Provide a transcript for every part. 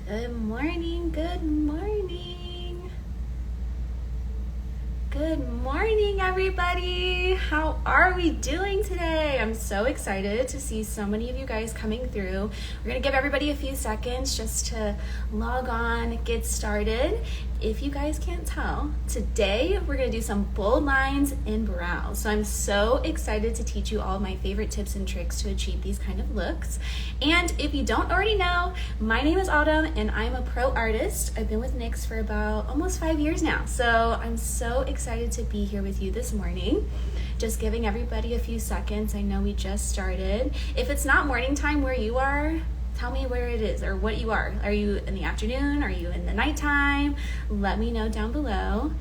Good morning, good morning. Good morning, everybody. How are we doing today? I'm so excited to see so many of you guys coming through. We're gonna give everybody a few seconds just to log on, get started. If you guys can't tell, today we're gonna do some bold lines and brows. So I'm so excited to teach you all my favorite tips and tricks to achieve these kind of looks. And if you don't already know, my name is Autumn and I'm a pro artist. I've been with NYX for about almost 5 years now. So I'm so excited to be here with you this morning. Just giving everybody a few seconds. I know we just started. If it's not morning time where you are, tell me where it is or what you are. Are you in the afternoon? Are you in the nighttime? Let me know down below.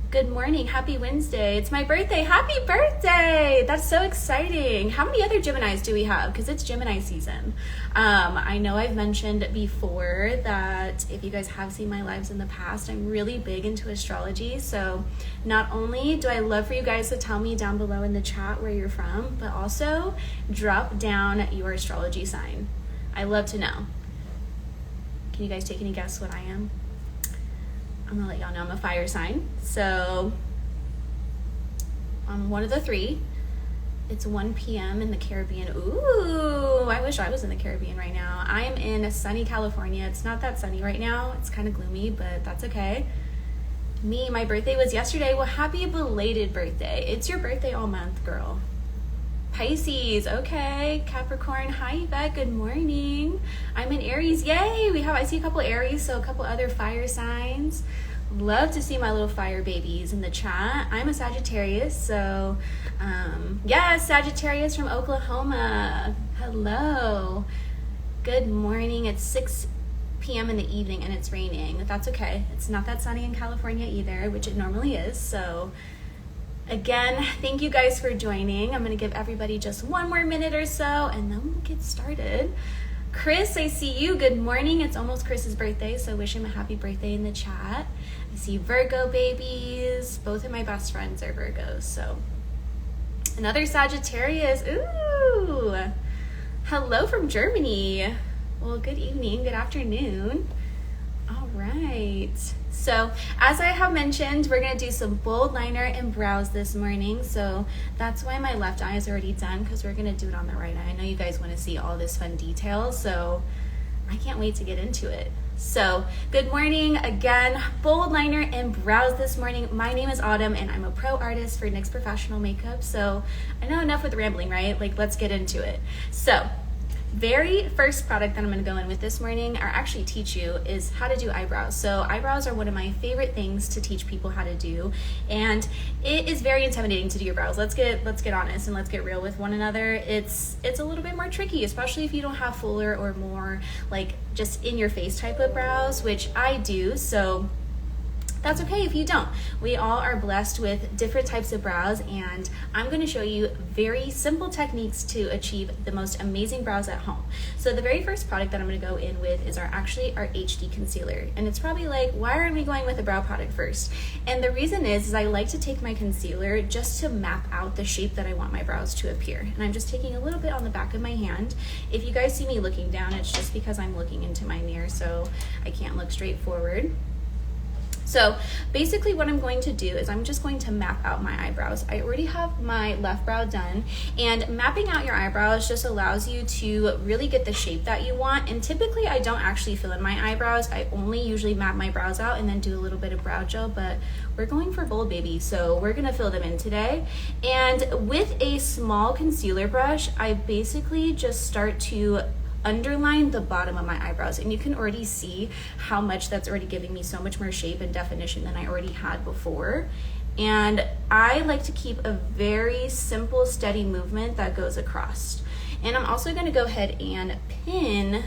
Good morning, happy Wednesday. It's my birthday, happy birthday. That's so exciting. How many other Geminis do we have? Because it's Gemini season. I know I've mentioned before that if you guys have seen my lives in the past, I'm really big into astrology. So not only do I love for you guys to tell me down below in the chat where you're from, but also drop down your astrology sign. I love to know. Can you guys take any guess what I am? I'm gonna let y'all know I'm a fire sign. So I'm one of the three. It's 1 p.m. in the Caribbean. Ooh, I wish I was in the Caribbean right now. I am in sunny California. It's not that sunny right now. It's kind of gloomy, but that's okay. My birthday was yesterday. Well, happy belated birthday. It's your birthday all month, girl. Pisces, okay. Capricorn, hi Yvette, good morning. I'm in Aries, yay. I see a couple Aries, so a couple other fire signs. Love to see my little fire babies in the chat. I'm a Sagittarius, so yes, Sagittarius from Oklahoma. Hello. Good morning. It's 6 p.m. in the evening and it's raining. That's okay. It's not that sunny in California either, which it normally is, so again, thank you guys for joining. I'm gonna give everybody just one more minute or so and then we'll get started. Chris, I see you, good morning. It's almost Chris's birthday, so wish him a happy birthday in the chat. I see Virgo babies. Both of my best friends are Virgos, so. Another Sagittarius, ooh. Hello from Germany. Well, good evening, good afternoon. All right. So as I have mentioned, we're gonna do some bold liner and brows this morning. So that's why my left eye is already done, because we're gonna do it on the right eye. I know you guys wanna see all this fun detail, so I can't wait to get into it. So good morning again, bold liner and brows this morning. My name is Autumn and I'm a pro artist for NYX Professional Makeup. So I know enough with rambling, right? Like, let's get into it. So very first product that I'm going to go in with this morning, or actually teach you, is how to do eyebrows. So eyebrows are one of my favorite things to teach people how to do, and it is very intimidating to do your brows. Let's get honest and let's get real with one another. It's a little bit more tricky, especially if you don't have fuller or more like just in your face type of brows, which I do. So that's okay if you don't. We all are blessed with different types of brows, and I'm going to show you very simple techniques to achieve the most amazing brows at home. So the very first product that I'm going to go in with is our HD concealer. And it's probably like, why aren't we going with a brow product first? And the reason is I like to take my concealer just to map out the shape that I want my brows to appear. And I'm just taking a little bit on the back of my hand. If you guys see me looking down, it's just because I'm looking into my mirror, so I can't look straight forward. So basically what I'm going to do is I'm just going to map out my eyebrows. I already have my left brow done, and mapping out your eyebrows just allows you to really get the shape that you want. And typically I don't actually fill in my eyebrows. I only usually map my brows out and then do a little bit of brow gel, but we're going for bold, baby, so we're gonna fill them in today. And with a small concealer brush, I basically just start to underline the bottom of my eyebrows, and you can already see how much that's already giving me so much more shape and definition than I already had before. And I like to keep a very simple, steady movement that goes across. And I'm also going to go ahead and pin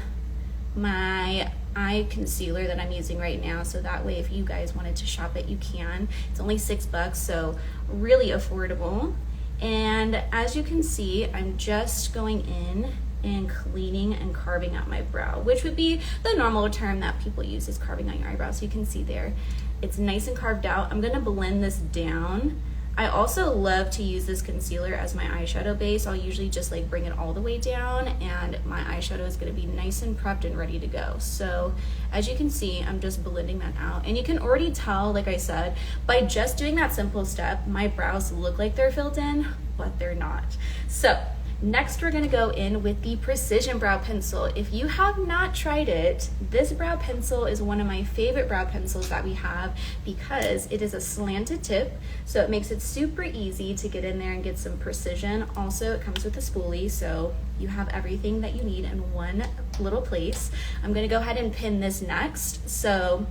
my eye concealer that I'm using right now, so that way if you guys wanted to shop it, you can. It's only $6, so really affordable. And as you can see, I'm just going in and cleaning and carving out my brow, which would be the normal term that people use, is carving out your eyebrows. So you can see there, it's nice and carved out. I'm gonna blend this down I also love to use this concealer as my eyeshadow base. I'll usually just like bring it all the way down, and my eyeshadow is going to be nice and prepped and ready to go. So as you can see, I'm just blending that out, and you can already tell, like I said, by just doing that simple step, my brows look like they're filled in, but they're not. So next, we're gonna go in with the Precision Brow Pencil. If you have not tried it, this brow pencil is one of my favorite brow pencils that we have because it is a slanted tip, so it makes it super easy to get in there and get some precision. Also, it comes with a spoolie, so you have everything that you need in one little place. I'm gonna go ahead and pin this next. So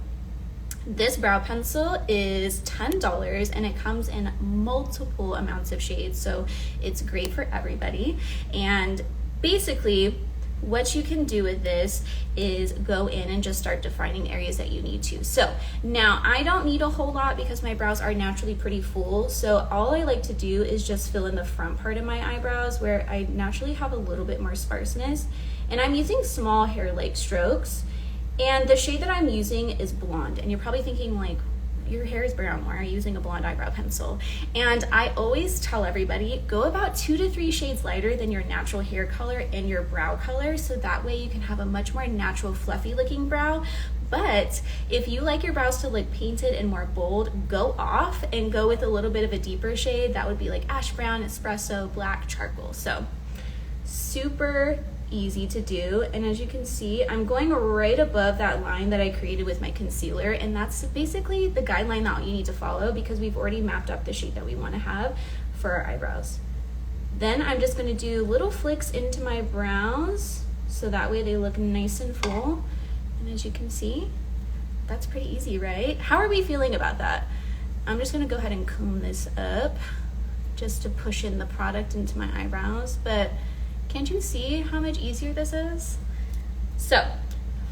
this brow pencil is $10 and it comes in multiple amounts of shades, so it's great for everybody. And basically what you can do with this is go in and just start defining areas that you need to. So now I don't need a whole lot because my brows are naturally pretty full, so all I like to do is just fill in the front part of my eyebrows where I naturally have a little bit more sparseness, and I'm using small hair-like strokes. And the shade that I'm using is blonde, and you're probably thinking like, your hair is brown, why are you using a blonde eyebrow pencil? And I always tell everybody, go about 2 to 3 shades lighter than your natural hair color and your brow color, so that way you can have a much more natural fluffy looking brow. But if you like your brows to look painted and more bold, go off and go with a little bit of a deeper shade. That would be like ash brown, espresso, black, charcoal. So super easy to do. And as you can see, I'm going right above that line that I created with my concealer, and that's basically the guideline that you need to follow because we've already mapped up the shade that we want to have for our eyebrows. Then I'm just going to do little flicks into my brows so that way they look nice and full. And as you can see, that's pretty easy, right? How are we feeling about that? I'm just going to go ahead and comb this up just to push in the product into my eyebrows, but can't you see how much easier this is? So,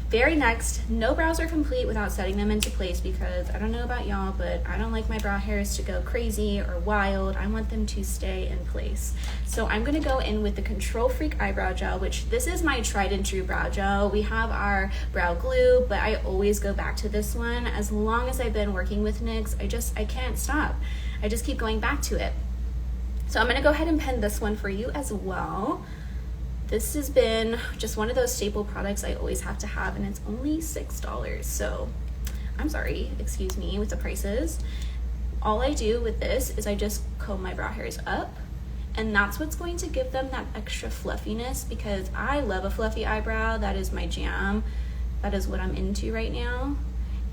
very next, no brows are complete without setting them into place because I don't know about y'all, but I don't like my brow hairs to go crazy or wild. I want them to stay in place. So I'm gonna go in with the Control Freak Eyebrow Gel, which this is my tried and true brow gel. We have our brow glue, but I always go back to this one. As long as I've been working with NYX, I can't stop. I just keep going back to it. So I'm gonna go ahead and pen this one for you as well. This has been just one of those staple products I always have to have, and it's only $6. So I'm sorry, excuse me, with the prices. All I do with this is I just comb my brow hairs up, and that's what's going to give them that extra fluffiness because I love a fluffy eyebrow. That is my jam. That is what I'm into right now.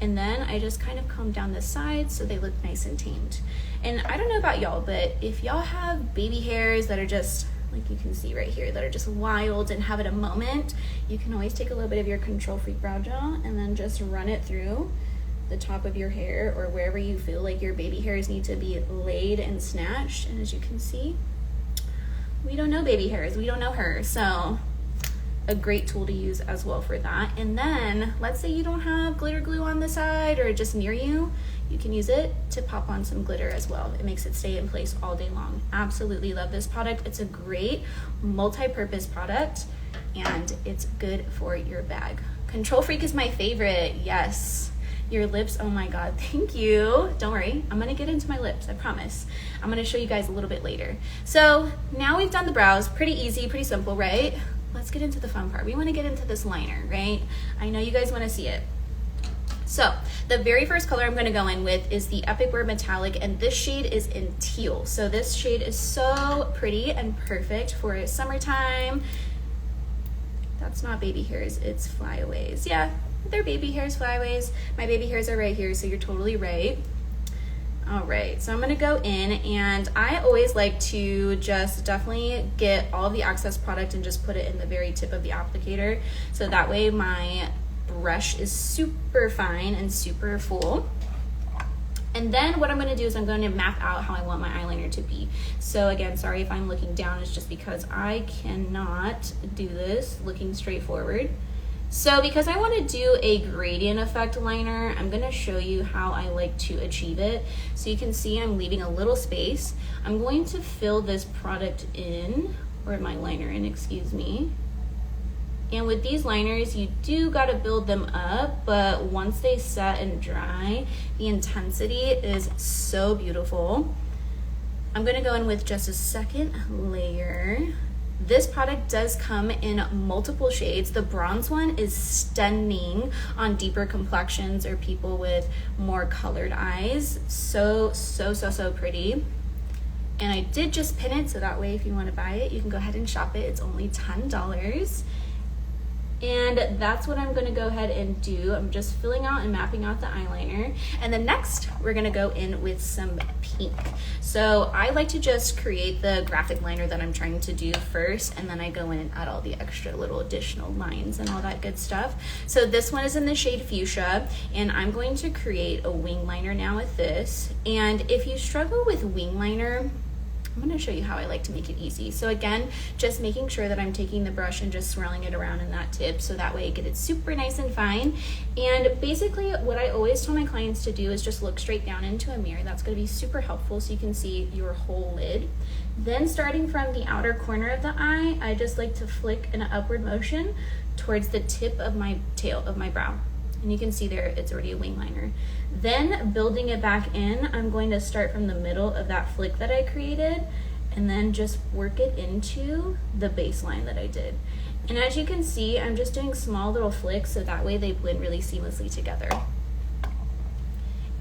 And then I just kind of comb down the sides so they look nice and tamed. And I don't know about y'all, but if y'all have baby hairs that are just, like you can see right here, that are just wild and have it a moment, you can always take a little bit of your Control Freak Brow Gel and then just run it through the top of your hair or wherever you feel like your baby hairs need to be laid and snatched. And as you can see, we don't know baby hairs, we don't know her, so a great tool to use as well for that. And then let's say you don't have glitter glue on the side or just near you, you can use it to pop on some glitter as well. It makes it stay in place all day long. Absolutely love this product. It's a great multi-purpose product and it's good for your bag. Control Freak is my favorite, yes. Your lips, oh my God, thank you. Don't worry, I'm gonna get into my lips, I promise. I'm gonna show you guys a little bit later. So now we've done the brows, pretty easy, pretty simple, right? Let's get into the fun part. We wanna get into this liner, right? I know you guys wanna see it. So the very first color I'm gonna go in with is the Epic Wear Metallic, and this shade is in teal. So this shade is so pretty and perfect for summertime. That's not baby hairs, it's flyaways. Yeah, they're baby hairs, flyaways. My baby hairs are right here, so you're totally right. All right, so I'm gonna go in, and I always like to just definitely get all of the excess product and just put it in the very tip of the applicator, so that way my brush is super fine and super full. And then what I'm going to do is I'm going to map out how I want my eyeliner to be. So again, sorry if I'm looking down, it's just because I cannot do this looking straight forward. So because I want to do a gradient effect liner, I'm going to show you how I like to achieve it. So you can see I'm leaving a little space. I'm going to fill this product in, or my liner in, excuse me. And with these liners, you do gotta build them up, but once they set and dry, the intensity is so beautiful. I'm gonna go in with just a second layer. This product does come in multiple shades. The bronze one is stunning on deeper complexions or people with more colored eyes. So pretty. And I did just pin it, so that way if you want to buy it, you can go ahead and shop it. It's only $10. And that's what I'm gonna go ahead and do. I'm just filling out and mapping out the eyeliner. And then next, we're gonna go in with some pink. So I like to just create the graphic liner that I'm trying to do first, and then I go in and add all the extra little additional lines and all that good stuff. So this one is in the shade Fuchsia, and I'm going to create a wing liner now with this. And if you struggle with wing liner, I'm going to show you how I like to make it easy. So again, just making sure that I'm taking the brush and just swirling it around in that tip, so that way I get it super nice and fine. And basically what I always tell my clients to do is just look straight down into a mirror. That's going to be super helpful so you can see your whole lid. Then starting from the outer corner of the eye, I just like to flick in an upward motion towards the tip of my tail of my brow. And you can see there, it's already a wing liner. Then building it back in, I'm going to start from the middle of that flick that I created and then just work it into the baseline that I did. And as you can see, I'm just doing small little flicks so that way they blend really seamlessly together.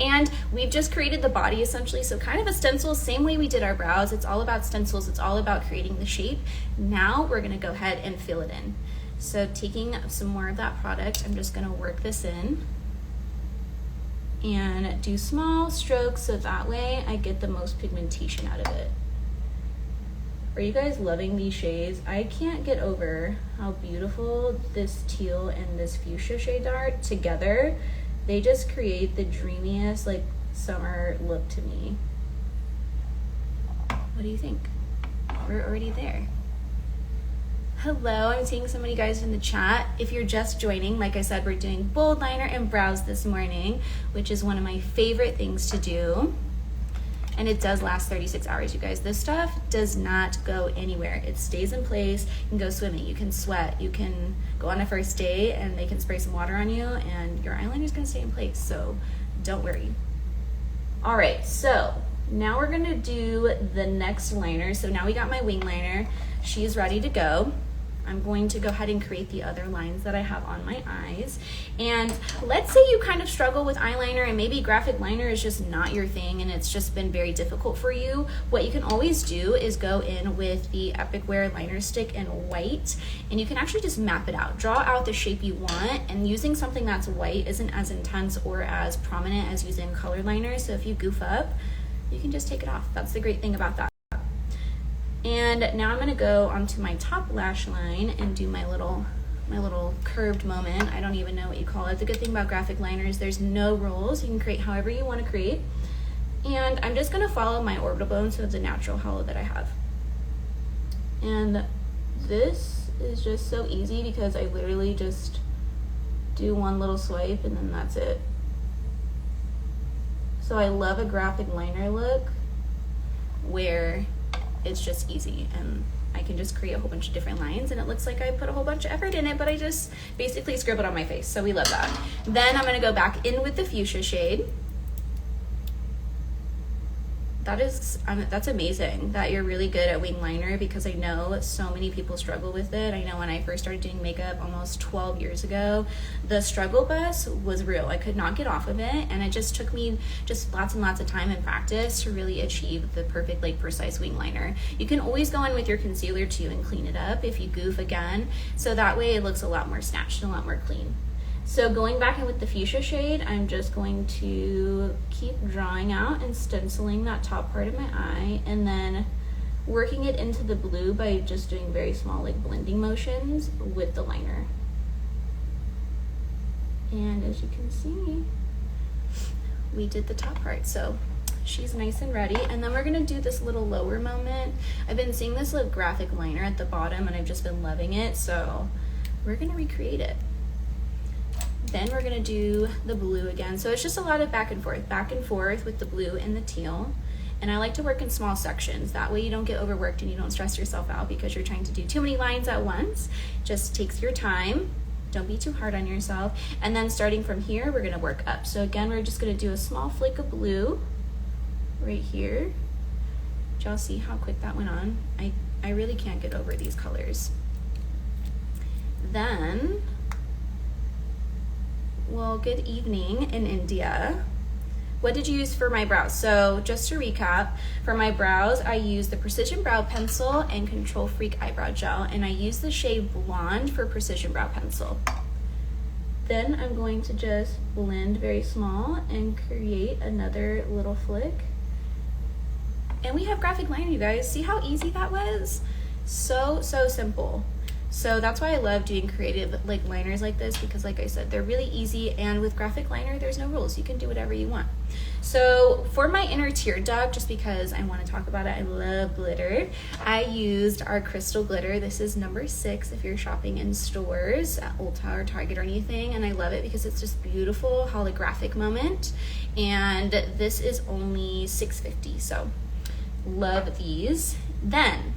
And we've just created the body essentially, so kind of a stencil, same way we did our brows. It's all about stencils, it's all about creating the shape. Now we're gonna go ahead and fill it in. So taking some more of that product, I'm just gonna work this in and do small strokes so that way I get the most pigmentation out of it. Are you guys loving these shades? I can't get over how beautiful this teal and this fuchsia shade are together. They just create the dreamiest like summer look to me. What do you think? We're already there. Hello, I'm seeing so many guys in the chat. If you're just joining, like I said, we're doing bold liner and brows this morning, which is one of my favorite things to do. And it does last 36 hours, you guys. This stuff does not go anywhere. It stays in place. You can go swimming, you can sweat, you can go on a first date and they can spray some water on you and your eyeliner is gonna stay in place, so don't worry. All right, so now we're gonna do the next liner. So now we got my wing liner. She's ready to go. I'm going to go ahead and create the other lines that I have on my eyes. And let's say you kind of struggle with eyeliner and maybe graphic liner is just not your thing and it's just been very difficult for you. What you can always do is go in with the Epic Wear liner stick in white and you can actually just map it out. Draw out the shape you want, and using something that's white isn't as intense or as prominent as using color liner. So if you goof up, you can just take it off. That's the great thing about that. And now I'm gonna go onto my top lash line and do my little curved moment. I don't even know what you call it. The good thing about graphic liner is there's no rules. You can create however you want to create. And I'm just gonna follow my orbital bone, so it's a natural hollow that I have. And this is just so easy because I literally just do one little swipe and then that's it. So I love a graphic liner look where it's just easy and I can just create a whole bunch of different lines and it looks like I put a whole bunch of effort in it, but I just basically scribbled on my face, so we love that. Then I'm gonna go back in with the fuchsia shade. That's amazing that you're really good at wing liner because I know so many people struggle with it. I know when I first started doing makeup almost 12 years ago, the struggle bus was real. I could not get off of it and it just took me just lots and lots of time and practice to really achieve the perfect like precise wing liner. You can always go in with your concealer too and clean it up if you goof again, so that way it looks a lot more snatched and a lot more clean. So going back in with the fuchsia shade, I'm just going to keep drawing out and stenciling that top part of my eye and then working it into the blue by just doing very small like blending motions with the liner. And as you can see, we did the top part. So she's nice and ready. And then we're gonna do this little lower moment. I've been seeing this little graphic liner at the bottom and I've just been loving it. So we're gonna recreate it. Then we're gonna do the blue again. So it's just a lot of back and forth with the blue and the teal. And I like to work in small sections. That way you don't get overworked and you don't stress yourself out because you're trying to do too many lines at once. Just takes your time. Don't be too hard on yourself. And then starting from here, we're gonna work up. So again, we're just gonna do a small flick of blue right here. Did y'all see how quick that went on? I really can't get over these colors. Then, well, good evening in India. What did you use for my brows? So just to recap, for my brows, I used the Precision Brow Pencil and Control Freak Eyebrow Gel, and I used the shade Blonde for Precision Brow Pencil. Then I'm going to just blend very small and create another little flick. And we have graphic liner, you guys. See how easy that was? So simple. So that's why I love doing creative like liners like this, because like I said, they're really easy, and with graphic liner, there's no rules. You can do whatever you want. So for my inner tear duct, just because I want to talk about it, I love glitter. I used our crystal glitter. This is number 6 if you're shopping in stores at Ulta or Target or anything, and I love it because it's just beautiful holographic moment. And this is only $6.50, so love these. Then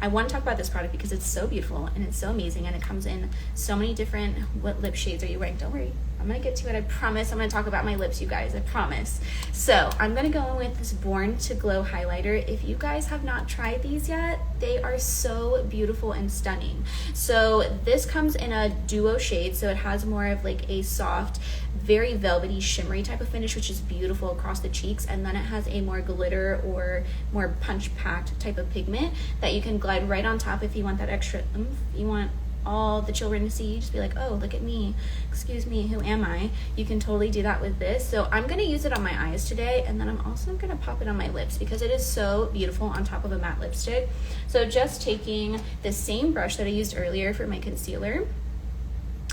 I want to talk about this product because it's so beautiful and it's so amazing, and it comes in so many different. What lip shades are you wearing? Don't worry, I'm gonna get to it. I promise. I'm gonna talk about my lips, you guys. I promise. So I'm gonna go in with this Born to Glow highlighter. If you guys have not tried these yet, they are so beautiful and stunning. So this comes in a duo shade, so it has more of like a soft, very velvety, shimmery type of finish, which is beautiful across the cheeks, and then it has a more glitter or more punch-packed type of pigment that you can glide right on top if you want that extra oomph. You want all the children to see, just be like, oh, look at me, excuse me, who am I? You can totally do that with this. So I'm gonna use it on my eyes today, and then I'm also gonna pop it on my lips because it is so beautiful on top of a matte lipstick. So just taking the same brush that I used earlier for my concealer,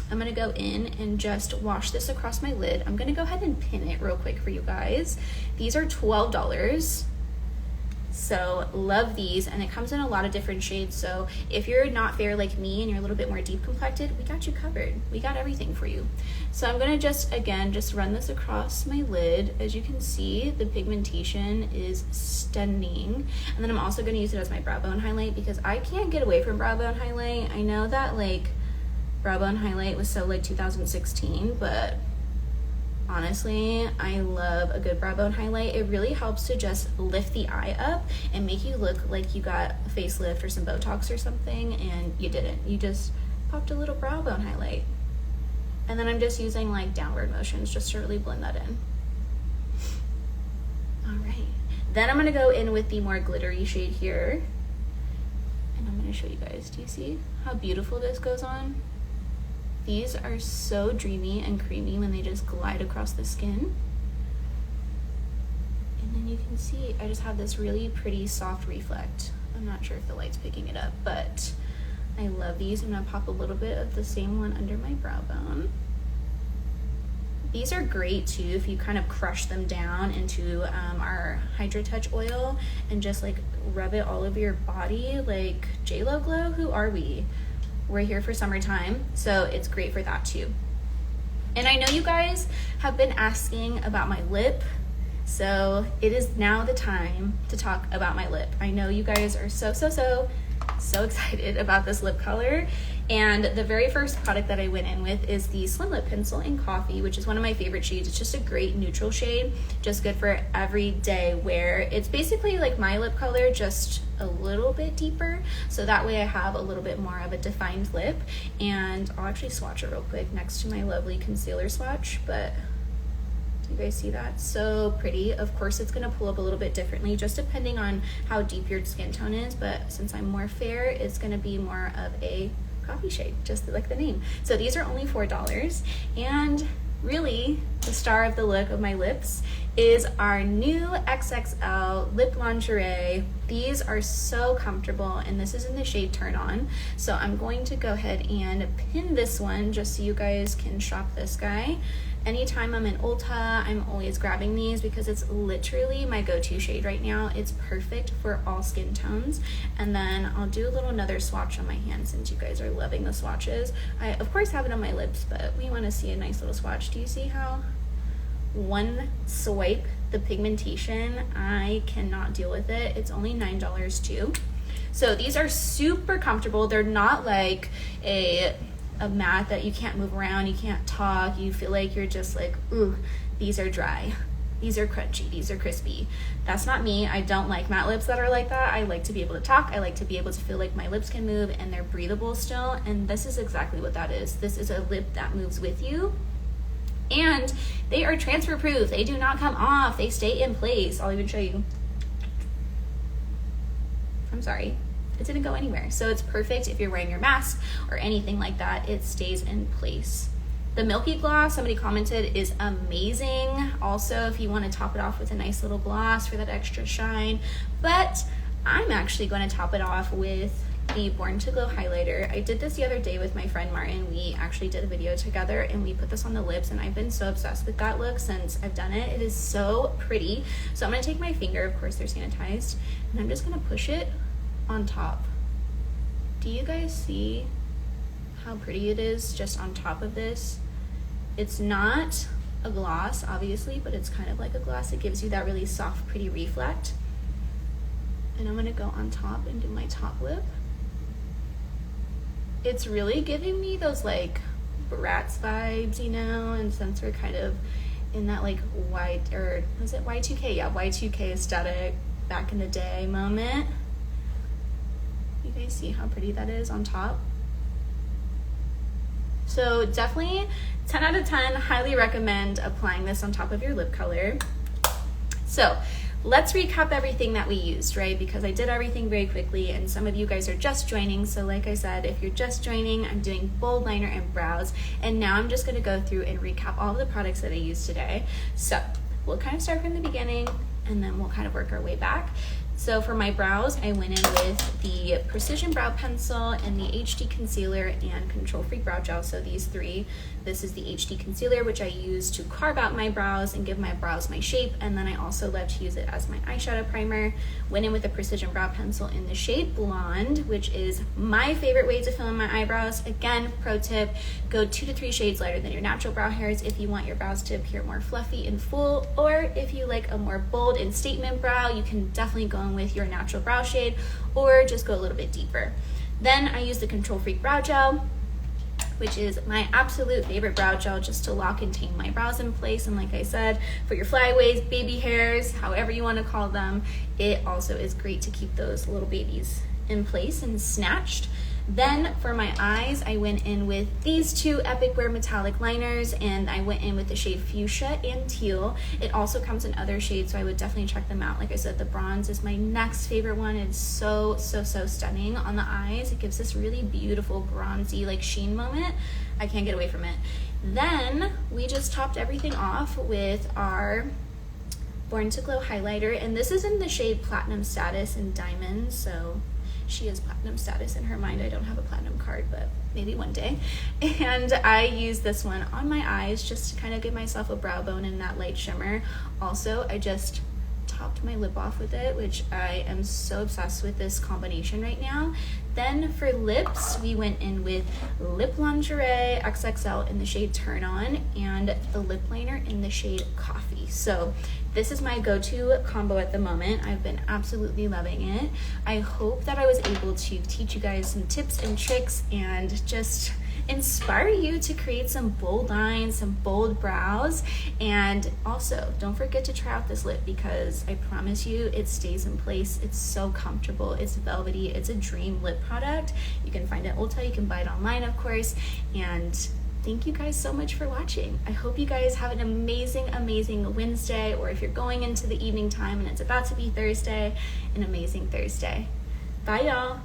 I'm gonna go in and just wash this across my lid. I'm gonna go ahead and pin it real quick for you guys. These are $12. So love these, and it comes in a lot of different shades. So if you're not fair like me and you're a little bit more deep complected, we got you covered. We got everything for you. So I'm gonna just run this across my lid. As you can see, the pigmentation is stunning. And then I'm also gonna use it as my brow bone highlight because I can't get away from brow bone highlight. I know that like brow bone highlight was so like 2016, but honestly, I love a good brow bone highlight. It really helps to just lift the eye up and make you look like you got a facelift or some Botox or something, and you didn't. You just popped a little brow bone highlight. And then I'm just using like downward motions just to really blend that in. All right. Then I'm gonna go in with the more glittery shade here. And I'm gonna show you guys. Do you see how beautiful this goes on? These are so dreamy and creamy when they just glide across the skin. And then you can see I just have this really pretty soft reflect. I'm not sure if the light's picking it up, but I love these. I'm gonna pop a little bit of the same one under my brow bone. These are great too if you kind of crush them down into our Hydra Touch oil and just like rub it all over your body like J-Lo Glow. Who are we? We're here for summertime, so it's great for that too. And I know you guys have been asking about my lip, so it is now the time to talk about my lip. I know you guys are so excited about this lip color. And the very first product that I went in with is the Slim Lip Pencil in Coffee, which is one of my favorite shades. It's just a great neutral shade, just good for everyday wear. It's basically like my lip color, just a little bit deeper, so that way I have a little bit more of a defined lip. And I'll actually swatch it real quick next to my lovely concealer swatch, but do you guys see that? So pretty. Of course, it's gonna pull up a little bit differently just depending on how deep your skin tone is, but since I'm more fair, it's gonna be more of a coffee shade, just like the name. So these are only $4, and really the star of the look of my lips is our new XXL lip lingerie. These are so comfortable, and this is in the shade Turn On. So I'm going to go ahead and pin this one just so you guys can shop this guy. Anytime I'm in Ulta, I'm always grabbing these because it's literally my go-to shade right now. It's perfect for all skin tones. And then I'll do a little another swatch on my hand since you guys are loving the swatches. I of course have it on my lips, but we want to see a nice little swatch. Do you see how one swipe, the pigmentation, I cannot deal with it. It's only $9 too. So these are super comfortable. They're not like a mat that you can't move around, you can't talk, you feel like you're just like, ooh, these are dry. these are crunchy, these are crispy. That's not me. I don't like matte lips that are like that. I like to be able to talk. I like to be able to feel like my lips can move and they're breathable still. And this is exactly what that is. This is a lip that moves with you. And they are transfer proof. They do not come off. They stay in place. I'll even show you. I'm sorry. It didn't go anywhere. So it's perfect if you're wearing your mask or anything like that. It stays in place. The Milky Gloss, somebody commented, is amazing. Also, if you want to top it off with a nice little gloss for that extra shine. But I'm actually going to top it off with the Born to Glow highlighter. I did this the other day with my friend Martin. We actually did a video together and we put this on the lips, and I've been so obsessed with that look since I've done it. It is so pretty. So I'm going to take my finger, of course they're sanitized, and I'm just going to push it on top. Do you guys see how pretty it is just on top of this? It's not a gloss, obviously, but it's kind of like a gloss. It gives you that really soft, pretty reflect. And I'm gonna go on top and do my top lip. It's really giving me those like Bratz vibes, you know, and since we're kind of in that like white, or was it Y2K? Yeah, Y2K aesthetic, back in the day moment. You guys see how pretty that is on top? So definitely 10 out of 10, highly recommend applying this on top of your lip color. So let's recap everything that we used, right? Because I did everything very quickly and some of you guys are just joining. So like I said, if you're just joining, I'm doing bold liner and brows. And now I'm just gonna go through and recap all of the products that I used today. So we'll kind of start from the beginning and then we'll kind of work our way back. So for my brows, I went in with the Precision Brow Pencil and the HD Concealer and Control Freak Brow Gel. So these three. This is the HD Concealer, which I use to carve out my brows and give my brows my shape. And then I also love to use it as my eyeshadow primer. Went in with the Precision Brow Pencil in the shade Blonde, which is my favorite way to fill in my eyebrows. Again, pro tip, go 2 to 3 shades lighter than your natural brow hairs if you want your brows to appear more fluffy and full, or if you like a more bold and statement brow, you can definitely go in with your natural brow shade or just go a little bit deeper. Then I use the Control Freak Brow Gel, which is my absolute favorite brow gel just to lock and tame my brows in place. And like I said, for your flyaways, baby hairs, however you want to call them, it also is great to keep those little babies in place and snatched. Then for my eyes, I went in with these two Epic Wear metallic liners, and I went in with the shade Fuchsia and Teal. It also comes in other shades, so I would definitely check them out. Like I said, the bronze is my next favorite one. It's so stunning on the eyes. It gives this really beautiful bronzy like sheen moment. I can't get away from it. Then we just topped everything off with our Born to Glow highlighter, and this is in the shade Platinum Status in Diamond, so she is platinum status in her mind. I don't have a platinum card, but maybe one day. And I use this one on my eyes just to kind of give myself a brow bone and that light shimmer. Also, I just topped my lip off with it, which I am so obsessed with this combination right now. Then for lips, we went in with Lip Lingerie XXL in the shade Turn On and the lip liner in the shade Coffee. So this is my go-to combo at the moment. I've been absolutely loving it. I hope that I was able to teach you guys some tips and tricks and just inspire you to create some bold lines, some bold brows. And also, don't forget to try out this lip because I promise you it stays in place. It's so comfortable. It's velvety. It's a dream lip product. You can find it at Ulta. You can buy it online, of course. And thank you guys so much for watching. I hope you guys have an amazing Wednesday, or if you're going into the evening time and it's about to be Thursday, an amazing Thursday. Bye, y'all.